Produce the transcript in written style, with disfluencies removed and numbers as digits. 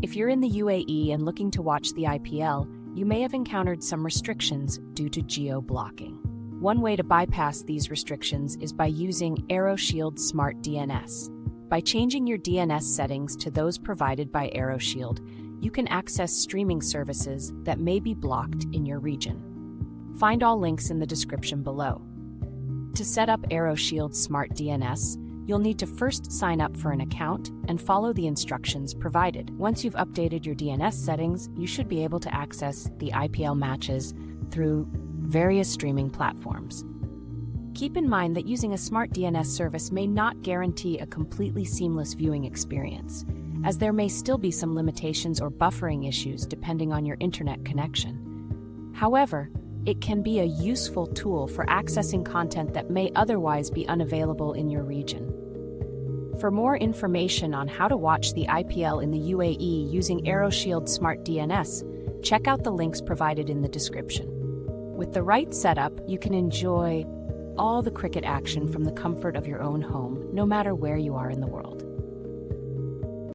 If you're in the UAE and looking to watch the IPL, you may have encountered some restrictions due to geo-blocking. One way to bypass these restrictions is by using AeroShield Smart DNS. By changing your DNS settings to those provided by AeroShield, you can access streaming services that may be blocked in your region. Find all links in the description below. To set up AeroShield Smart DNS, you'll need to first sign up for an account and follow the instructions provided. Once you've updated your DNS settings, you should be able to access the IPL matches through various streaming platforms. Keep in mind that using a smart DNS service may not guarantee a completely seamless viewing experience, as there may still be some limitations or buffering issues depending on your internet connection. However, it can be a useful tool for accessing content that may otherwise be unavailable in your region. For more information on how to watch the IPL in the UAE using AeroShield Smart DNS, check out the links provided in the description. With the right setup, you can enjoy all the cricket action from the comfort of your own home, no matter where you are in the world.